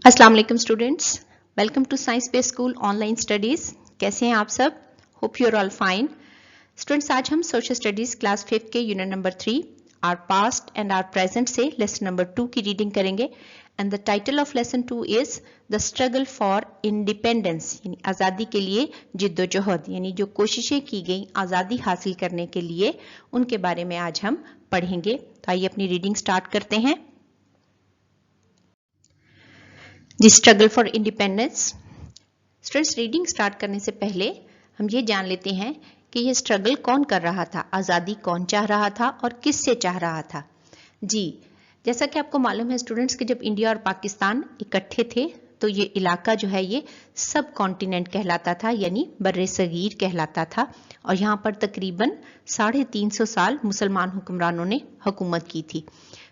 अस्सलाम वालेकुम students, welcome to science based school online studies. कैसे हैं आप सब? Hope you are all fine. Students, आज हम सोशल स्टडीज़ क्लास 5 के unit number 3 our past and our present से लेसन नंबर 2 की रीडिंग करेंगे। And the title of lesson 2 is the struggle for independence, यानी आज़ादी के लिए जिद्दोजहद, यानी जो कोशिशें की गई आज़ादी हासिल करने के लिए, उनके बारे में आज हम पढ़ेंगे। तो आइए अपनी रीडिंग स्टार्ट करते हैं। The struggle for independence. Students, reading start करने से पहले हम ये जान लेते हैं कि ये स्ट्रगल कौन कर रहा था, आज़ादी कौन चाह रहा था और किससे चाह रहा था। जी, जैसा कि आपको मालूम है स्टूडेंट्स कि जब इंडिया और पाकिस्तान इकट्ठे थे तो ये इलाका जो है ये सब कॉन्टिनेंट कहलाता था, यानी बर्रे सगीर कहलाता था। और यहाँ पर तकरीबन 350 साल मुसलमान हुक्मरानों ने हुकूमत की थी।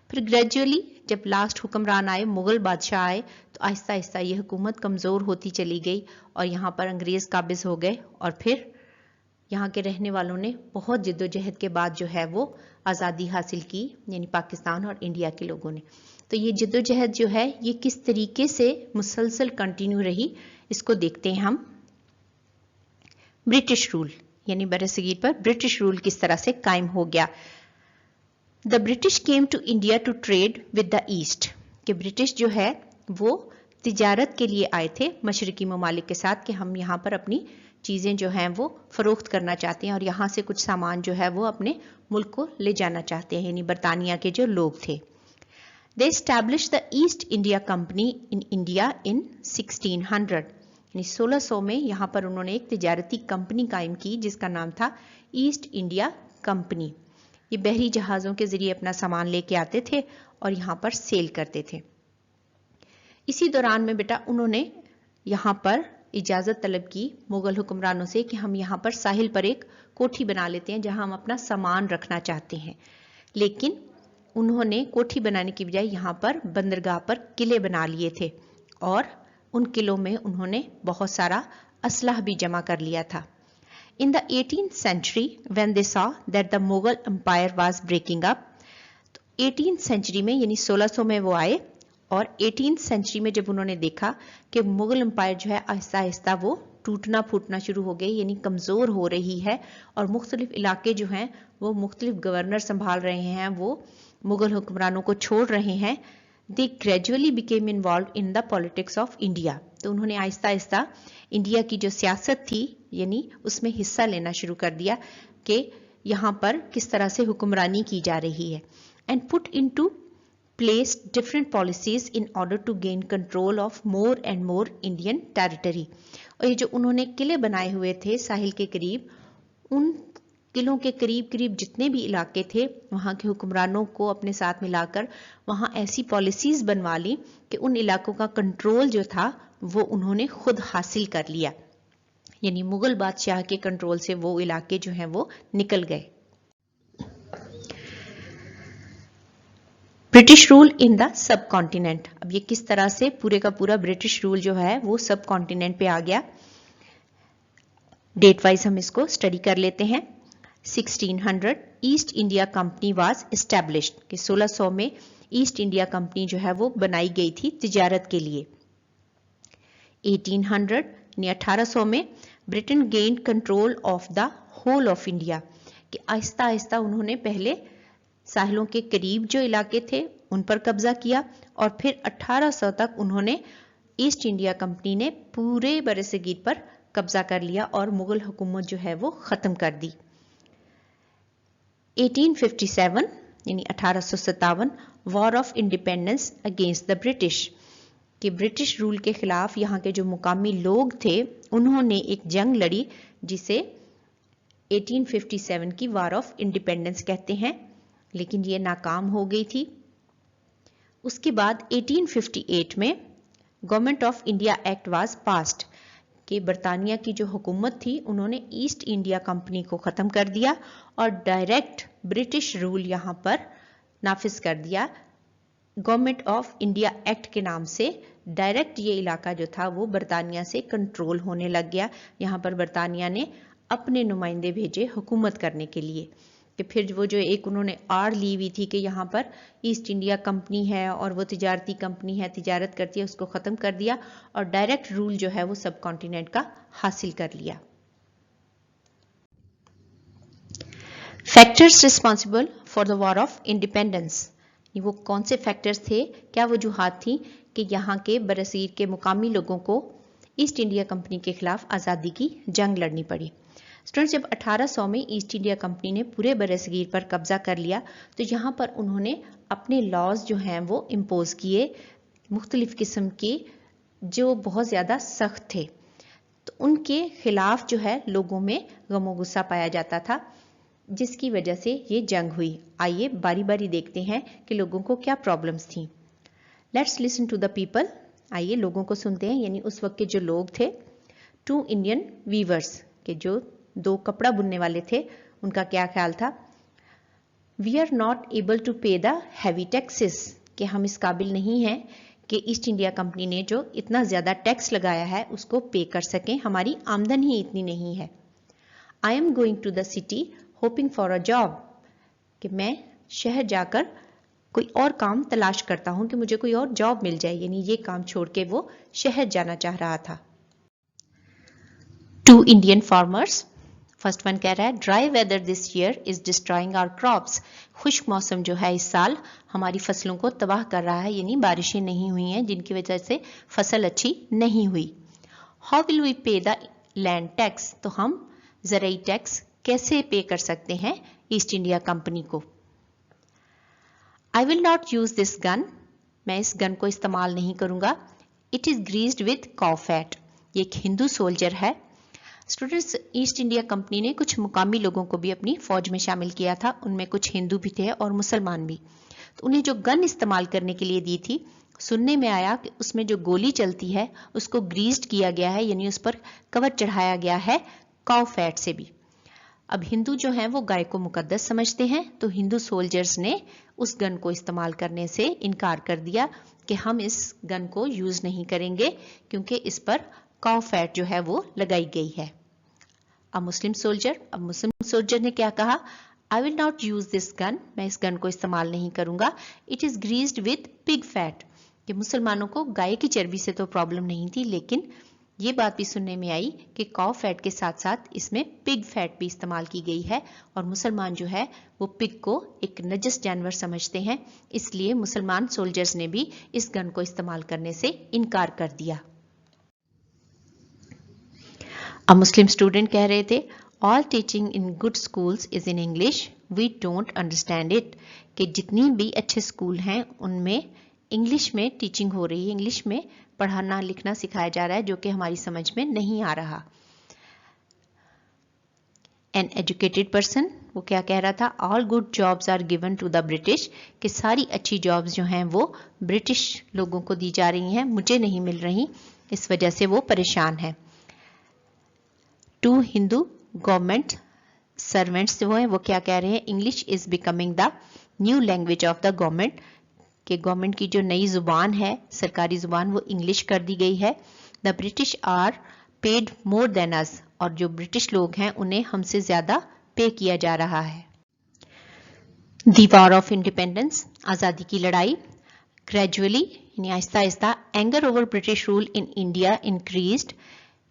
फिर ग्रेजुअली जब लास्ट हुक्मरान आए, मुगल बादशाह आए, तो आहिस्ता आहिस्ता ये हुकूमत कमज़ोर होती चली गई और यहाँ पर अंग्रेज़ काबिज हो गए। और फिर यहाँ के रहने वालों ने बहुत जिद्दोजहद के बाद जो है वो आज़ादी हासिल की, यानी पाकिस्तान और इंडिया के लोगों ने। तो ये जिद्दोजहद जो है ये किस तरीके से मुसलसल कंटिन्यू रही, इसको देखते हैं हम। ब्रिटिश रूल, यानी बरसगीर पर ब्रिटिश रूल किस तरह से कायम हो गया। The British came to India to trade with the East, कि ब्रिटिश जो है वो तिजारत के लिए आए थे मशरकी ममालिक के साथ, कि हम यहाँ पर अपनी चीज़ें जो हैं वो फ़रोख्त करना चाहते हैं और यहाँ से कुछ सामान जो है वो अपने मुल्क को ले जाना चाहते हैं, यानी बरतानिया के जो लोग थे। They establish the East India Company in India in 1600, यानी 1600 में यहाँ पर उन्होंने एक तिजारती कंपनी कायम की जिसका नाम था ईस्ट इंडिया कंपनी। ये बहरी जहाज़ों के ज़रिए अपना सामान लेके आते थे और यहाँ पर सेल करते थे। इसी दौरान में बेटा उन्होंने यहाँ पर इजाज़त तलब की मुग़ल हुक्मरानों से कि हम यहाँ पर साहिल पर एक कोठी बना लेते हैं जहाँ हम अपना सामान रखना चाहते हैं। लेकिन उन्होंने कोठी बनाने की बजाय यहाँ पर बंदरगाह पर किले बना लिए थे और उन किलों में उन्होंने बहुत सारा असलहा भी जमा कर लिया था। In the 18th century, when they saw that the Mughal Empire was breaking up, तो 18th century में यानी 1600 में वो आए और 18th century में जब उन्होंने देखा कि मुगल एम्पायर जो है आहिस्ता आहिस्ता वो टूटना फूटना शुरू हो गई, यानी कमज़ोर हो रही है और मुख्तलिफ इलाके जो हैं वो मुख्तलिफ गवर्नर संभाल रहे हैं, वो मुगल हुक्मरानों को छोड़ रहे हैं। They gradually became involve in the politics of India, तो उन्होंने आहिस्ता आहिस्ता इंडिया की जो सियासत थी यानी उसमें हिस्सा लेना शुरू कर दिया कि यहाँ पर किस तरह से हुक्मरानी की जा रही है। And put into place different policies in order to gain control of more and more Indian territory. और ये जो उन्होंने किले बनाए हुए थे साहिल के करीब, उन किलों के करीब करीब जितने भी इलाके थे वहाँ के हुक्मरानों को अपने साथ मिलाकर वहाँ ऐसी पॉलिसीज बनवा ली कि उन इलाकों का कंट्रोल जो था वो उन्होंने खुद हासिल कर लिया, यानी मुगल बादशाह के कंट्रोल से वो इलाके जो हैं वो निकल गए। British rule in the sub continent, अब ये किस तरह से पूरे का पूरा ब्रिटिश रूल जो है वो सब कॉन्टिनेंट पे आ गया। डेट वाइज हम इसको स्टडी कर लेते हैं। 1600 east India company was established, कि 1600 में ईस्ट इंडिया कंपनी जो है वो बनाई गई थी तिजारत के लिए। 1800 यानी 1800 में Britain gained control of the whole of India, कि आहिस्ता आहिस्ता उन्होंने पहले साहिलों के करीब जो इलाके थे उन पर कब्जा किया और फिर 1800 तक उन्होंने ईस्ट इंडिया कंपनी ने पूरे बरसगीर पर कब्जा कर लिया और मुगल हुकूमत जो है वो ख़त्म कर दी। 1857 यानी 1857 war of independence against the British, कि ब्रिटिश रूल के खिलाफ यहाँ के जो मुकामी लोग थे उन्होंने एक जंग लड़ी जिसे 1857 की वॉर ऑफ इंडिपेंडेंस कहते हैं, लेकिन ये नाकाम हो गई थी। उसके बाद 1858 में government of India act was passed, कि बरतानिया की जो हुकूमत थी उन्होंने ईस्ट इंडिया कंपनी को ख़त्म कर दिया और डायरेक्ट ब्रिटिश रूल यहाँ पर नाफिज कर दिया। गवर्नमेंट ऑफ इंडिया एक्ट के नाम से डायरेक्ट ये इलाका जो था वो बरतानिया से कंट्रोल होने लग गया। यहाँ पर बरतानिया ने अपने नुमाइंदे भेजे हुकूमत करने के लिए। कि फिर वो जो एक उन्होंने आड़ ली हुई थी कि यहाँ पर ईस्ट इंडिया कंपनी है और वो तिजारती कंपनी है, तिजारत करती है, उसको ख़त्म कर दिया और डायरेक्ट रूल जो है वो सब कॉन्टिनेंट का हासिल कर लिया। Factors responsible for the war of independence, वो कौन से फैक्टर्स थे, क्या वजूहात थी कि यहाँ के बरसीर के मुकामी लोगों को ईस्ट इंडिया कंपनी के खिलाफ आज़ादी की जंग लड़नी पड़ी। स्टूडेंट्स, जब 1800 में ईस्ट इंडिया कंपनी ने पूरे बरसीर पर कब्जा कर लिया तो यहाँ पर उन्होंने अपने लॉज जो हैं वो इम्पोज किए, मुख्तलिफ किस्म के जो बहुत ज़्यादा सख्त थे, तो उनके खिलाफ जो है लोगों में गमो गुस्सा पाया जाता था, जिसकी वजह से ये जंग हुई। आइए बारी बारी देखते हैं कि लोगों को क्या प्रॉब्लम्स थी। Let's listen to the people, आइए लोगों को सुनते हैं, यानी उस वक्त के जो लोग थे। 2 इंडियन वीवर्स के जो 2 कपड़ा बुनने वाले थे, उनका क्या ख्याल था। We are not able to pay the heavy taxes, कि हम इस काबिल नहीं हैं कि ईस्ट इंडिया कंपनी ने जो इतना ज़्यादा टैक्स लगाया है उसको पे कर सकें, हमारी आमदन ही इतनी नहीं है। I am going to the city hoping for a job, कि मैं शहर जाकर कोई और काम तलाश करता हूं कि मुझे कोई और जॉब मिल जाए, यानी ये काम छोड़ के वो शहर जाना चाह रहा था। 2 इंडियन फार्मर्स, फर्स्ट वन कह रहा है dry weather this year is destroying our crops, खुश्क मौसम जो है इस साल हमारी फसलों को तबाह कर रहा है, यानी बारिशें नहीं हुई हैं जिनकी वजह से फसल अच्छी नहीं हुई। हाउ विल वी पे द लैंड टैक्स, तो हम ज़रूरी टैक्स कैसे पे कर सकते हैं ईस्ट इंडिया कंपनी को। I will not use this gun, मैं इस गन को इस्तेमाल नहीं करूंगा। It is greased with cow fat, ये एक हिंदू सोल्जर है। स्टूडेंट्स, ईस्ट इंडिया कंपनी ने कुछ मुकामी लोगों को भी अपनी फौज में शामिल किया था, उनमें कुछ हिंदू भी थे और मुसलमान भी। तो उन्हें जो गन इस्तेमाल करने के लिए दी थी, सुनने में आया कि उसमें जो गोली चलती है उसको ग्रीस्ड किया गया है, यानी उस पर कवर चढ़ाया गया है काउ फैट से भी। अब हिंदू जो हैं वो गाय को मुकद्दस समझते हैं, तो हिंदू सोल्जर्स ने उस गन को इस्तेमाल करने से इनकार कर दिया कि हम इस गन को यूज नहीं करेंगे क्योंकि इस पर काउ फैट जो है वो लगाई गई है। अब मुस्लिम सोल्जर ने क्या कहा, I will not use this gun, मैं इस गन को इस्तेमाल नहीं करूंगा। It is greased with pig fat, कि मुसलमानों को गाय की चर्बी से तो प्रॉब्लम नहीं थी, लेकिन ये बात भी सुनने में आई कि काउ फैट के साथ साथ इसमें पिग फैट भी इस्तेमाल की गई है, और मुसलमान जो है वो पिग को एक नजस जानवर समझते हैं, इसलिए मुसलमान सोल्जर्स ने भी इस गन को इस्तेमाल करने से इनकार कर दिया। अब मुस्लिम स्टूडेंट कह रहे थे all teaching in good schools is in English, we don't understand it, कि जितनी भी अच्छे स्कूल हैं उनमें इंग्लिश में टीचिंग हो रही है, इंग्लिश में पढ़ाना लिखना सिखाया जा रहा है, जो कि हमारी समझ में नहीं आ रहा। एन एजुकेटेड पर्सन, वो क्या कह रहा था, all good jobs are given to the British, कि सारी अच्छी जॉब्स जो हैं वो ब्रिटिश लोगों को दी जा रही हैं, मुझे नहीं मिल रही, इस वजह से वो परेशान है। 2 हिंदू गवर्नमेंट सर्वेंट्स जो हैं वो क्या कह रहे हैं, English is becoming the new language of the government, कि गवर्नमेंट की जो नई जुबान है, सरकारी जुबान, वो इंग्लिश कर दी गई है। The British are paid more than us, और जो ब्रिटिश लोग हैं उन्हें हमसे ज्यादा पे किया जा रहा है। द वॉर ऑफ इंडिपेंडेंस, आजादी की लड़ाई। ग्रेजुअली, यानी Aahista Aahista, anger over British rule in India increased,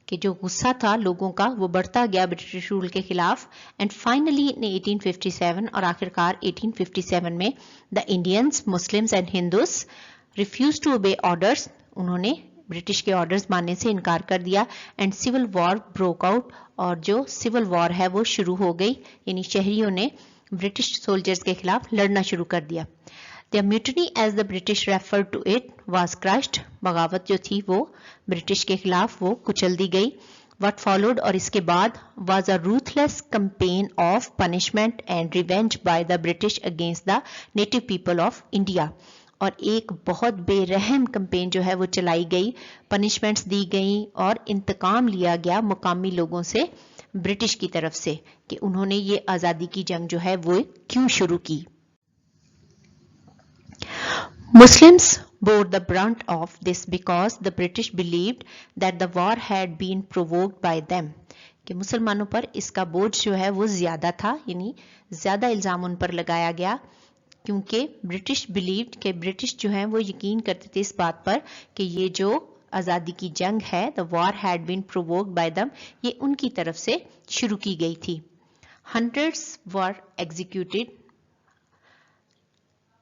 कि जो गुस्सा था लोगों का वो बढ़ता गया ब्रिटिश रूल के खिलाफ। एंड फाइनली इन 1857, और आखिरकार 1857 में, the Indians, Muslims and Hindus refuse to obey orders, उन्होंने ब्रिटिश के ऑर्डर्स मानने से इनकार कर दिया। And civil war broke out, और जो सिविल वॉर है वो शुरू हो गई, यानी शहरियों ने ब्रिटिश सोल्जर्स के खिलाफ लड़ना शुरू कर दिया। The mutiny, as the British referred to it, was crushed. बगावत जो थी वो ब्रिटिश के खिलाफ वो कुचल दी गई। What followed, और इसके बाद, was a ruthless campaign of punishment and revenge by the British against the native people of India. और एक बहुत बेरहम कैंपेन जो है वो चलाई गई, पनिशमेंट्स दी गई और इंतकाम लिया गया मुकामी लोगों से ब्रिटिश की तरफ से, कि उन्होंने ये आज़ादी की जंग जो है वो क्यों शुरू की। Muslims bore the brunt of this because the British believed that the war had been provoked by them, कि मुसलमानों पर इसका बोझ जो है वो ज़्यादा था, यानी ज़्यादा इल्ज़ाम उन पर लगाया गया, क्योंकि ब्रिटिश बिलीव्ड कि ब्रिटिश जो है वो यकीन करते थे इस बात पर कि ये जो आज़ादी की जंग है, the war had been provoked by them, ये उनकी तरफ से शुरू की गई थी। हंड्रेड्स वर एग्जीक्यूटेड,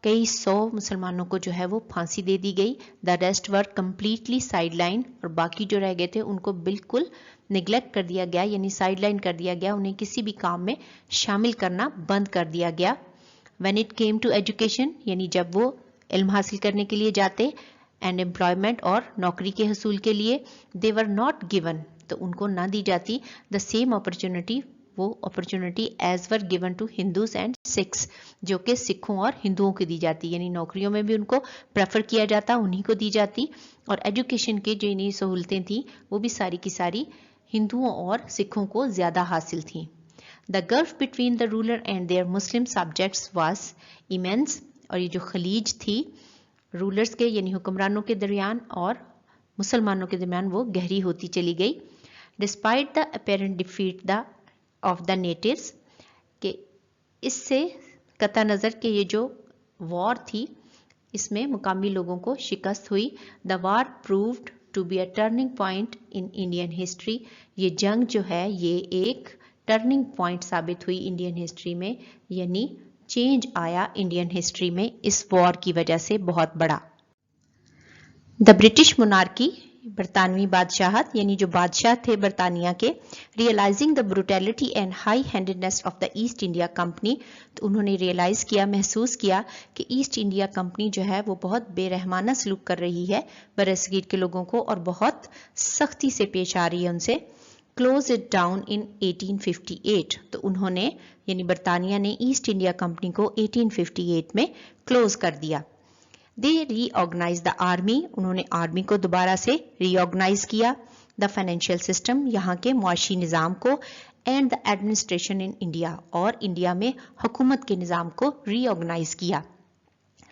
कई 100 मुसलमानों को जो है वो फांसी दे दी गई। The rest were completely sideline, और बाकी जो रह गए थे उनको बिल्कुल निगलेक्ट कर दिया गया, यानी साइडलाइन कर दिया गया, उन्हें किसी भी काम में शामिल करना बंद कर दिया गया। When it came to education, यानी जब वो इल्म हासिल करने के लिए जाते, एंड एम्प्लॉयमेंट, और नौकरी के हसूल के लिए, दे वर नॉट गिवन, तो उनको ना दी जाती द सेम अपॉर्चुनिटी, वो opportunity as were given to Hindus and Sikhs, जो कि सिखों और हिंदुओं को दी जाती, यानी नौकरियों में भी उनको प्रेफर किया जाता, उन्हीं को दी जाती, और एजुकेशन के जो इन्हीं सहूलतें थी वो भी सारी की सारी हिंदुओं और सिखों को ज़्यादा हासिल थी। The gulf between the ruler and their Muslim subjects was immense, और ये जो खलीज थी रूलर्स के यानी हुक्मरानों के दरमियान और मुसलमानों के दरमियान वो गहरी होती चली गई। Despite the apparent defeat of the natives, कि इससे कता नज़र के ये जो वॉर थी इसमें मुकामी लोगों को शिकस्त हुई। The war proved to be a turning point in Indian history, ये जंग जो है ये एक टर्निंग पॉइंट साबित हुई इंडियन हिस्ट्री में, यानी चेंज आया इंडियन हिस्ट्री में इस वॉर की वजह से बहुत बड़ा। द ब्रिटिश मोनार्की, बरतानवी बादशाहत, यानी जो बादशाह थे बरतानिया के, realising the brutality and high handedness of the East India Company, तो उन्होंने रियलाइज किया, महसूस किया कि ईस्ट इंडिया कंपनी जो है वो बहुत बेरहमाना सलूक कर रही है बरसगीर के लोगों को, और बहुत सख्ती से पेश आ रही है उनसे। क्लोज इट डाउन इन 1858, तो उन्होंने यानी बरतानिया ने ईस्ट इंडिया कंपनी को 1858 में क्लोज कर दिया। दे रीऑर्गेनाइज द आर्मी, उन्होंने आर्मी को दोबारा से रीऑर्गेनाइज किया। द फाइनेंशियल सिस्टम, यहाँ के मुआशी निज़ाम को, and the administration in India, और इंडिया में हुकूमत के निज़ाम को रीऑर्गेनाइज किया।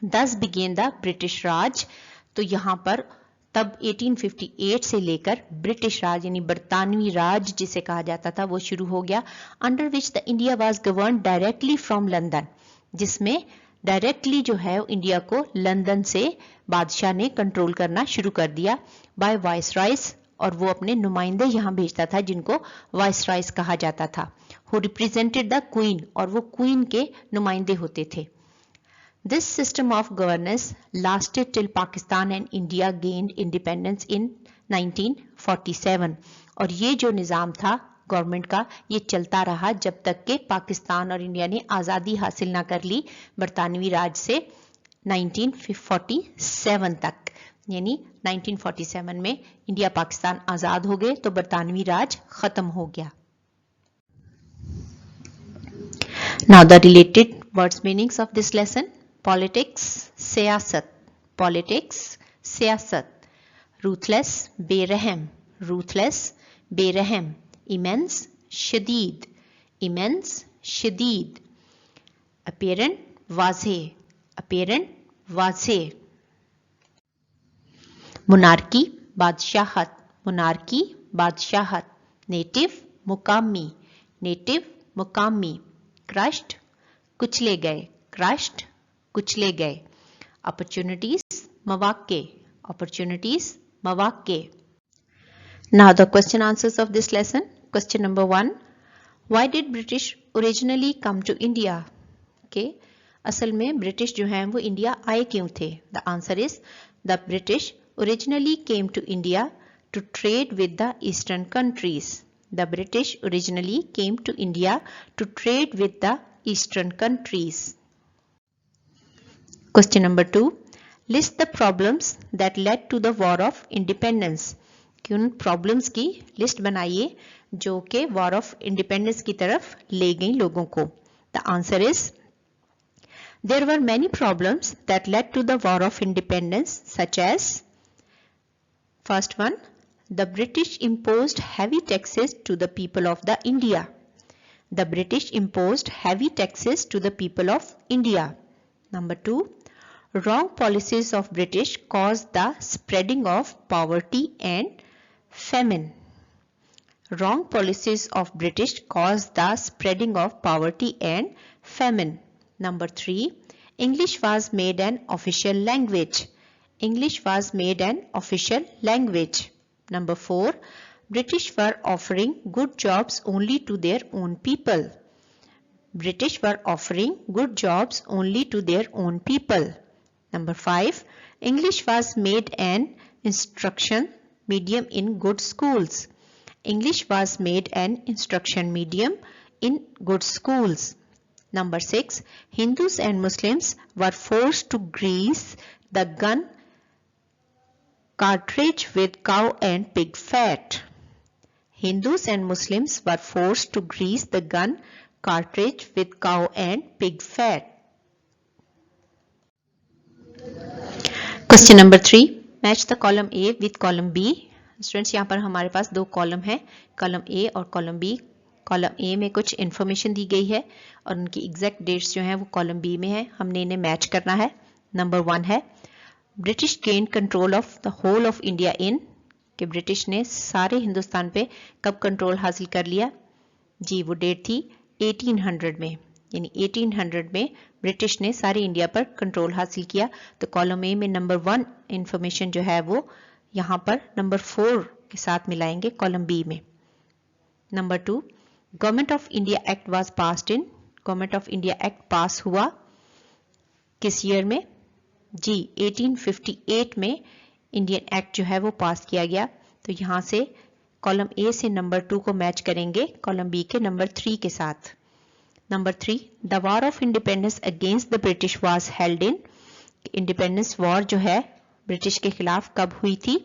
दस बिगेन द ब्रिटिश राज, तो यहाँ पर तब 1858 से लेकर ब्रिटिश राज यानी बरतानवी राज जिसे कहा जाता था वो शुरू हो गया। Under which the India was govern directly from London, जिसमें डायरेक्टली जो है इंडिया को लंदन से बादशाह ने कंट्रोल करना शुरू कर दिया। बाय वाइसराइस, और वो अपने नुमाइंदे यहाँ भेजता था जिनको वाइसराइस कहा जाता था, हु रिप्रेजेंटेड द क्वीन, और वो क्वीन के नुमाइंदे होते थे। This system of governance lasted till Pakistan and India gained independence in 1947, और ये जो निज़ाम था गवर्नमेंट का ये चलता रहा जब तक कि पाकिस्तान और इंडिया ने आज़ादी हासिल ना कर ली बरतानवी राज से 1947 तक, यानी 1947 में इंडिया पाकिस्तान आज़ाद हो गए तो बरतानवी राज ख़त्म हो गया। Now the related words meanings of this lesson. Politics, सियासत, politics, सियासत, ruthless, बेरहम, ruthless, बेरहम, immense, शदीद, immense, शदीद, apparent, वाज़े, apparent, वाज़े, monarchy, बादशाहत, monarchy, बादशाहत, native, मुकामी, native, मुकामी, crushed, कुचले गए, crushed, कुचले गए, opportunities, मौके, opportunities, मौके। Now the question answers of this lesson. Question number 1, why did British originally come to India? Okay, असल में ब्रिटिश जो हैं वो इंडिया आए क्यों थे? The answer is the British originally came to India to trade with the eastern countries. The British originally came to India to trade with the eastern countries. Question number 2, list the problems that led to the war of independence. कि उन problems की list बनाइए जो कि war of independence की तरफ ले गई लोगों को। The answer is there were many problems that led to the war of independence such as, first one, the British imposed heavy taxes to the people of the India. The British imposed heavy taxes to the people of India. Number 2, wrong policies of British caused the spreading of poverty and famine. Wrong policies of British caused the spreading of poverty and famine. Number 3. English was made an official language. English was made an official language. Number 4. British were offering good jobs only to their own people. British were offering good jobs only to their own people. Number 5. English was made an instruction medium in good schools. English was made an instruction medium in good schools. Number 6. Hindus and Muslims were forced to grease the gun cartridge with cow and pig fat. Hindus and Muslims were forced to grease the gun cartridge with cow and pig fat. Question number 3. Match the column A with column B. Students यहाँ पर हमारे पास दो column है, column A और column B. Column A में कुछ information दी गई है और उनकी एग्जैक्ट डेट्स जो हैं वो कॉलम बी में है. हमने इन्हें मैच करना है. नंबर 1 है British gain control of the whole of India in, कि ब्रिटिश ने सारे हिंदुस्तान पे कब कंट्रोल हासिल कर लिया. जी वो डेट थी 1800 में, यानी 1800 में ब्रिटिश ने सारे इंडिया पर कंट्रोल हासिल किया. तो कॉलम ए में नंबर 1 इंफॉर्मेशन जो है वो यहाँ पर नंबर 4 के साथ मिलाएंगे कॉलम बी में. Number 2. Government of India act was passed in. Government of India act पास हुआ किस ईयर में. जी 1858 में इंडियन एक्ट जो है वो पास किया गया. तो यहाँ से कॉलम ए से नंबर 2 को मैच करेंगे कॉलम बी के नंबर 3 के साथ. Number 3. The war of independence against the British was held in. Independence war जो है ब्रिटिश के खिलाफ कब हुई थी.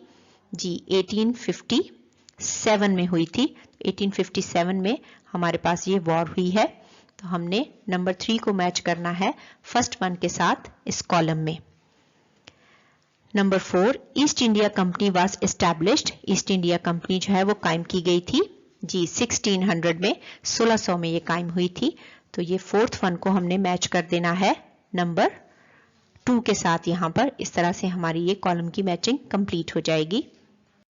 जी 1857 में हुई थी. 1857 में हमारे पास ये वॉर हुई है. तो हमने नंबर 3 को मैच करना है फर्स्ट वन के साथ इस कॉलम में. Number 4. East India company was established. East India company जो है वो कायम की गई थी. जी 1600 में 1600 में ये कायम हुई थी. तो ये फोर्थ वन को हमने मैच कर देना है नंबर 2 के साथ. यहाँ पर इस तरह से हमारी ये कॉलम की मैचिंग कंप्लीट हो जाएगी.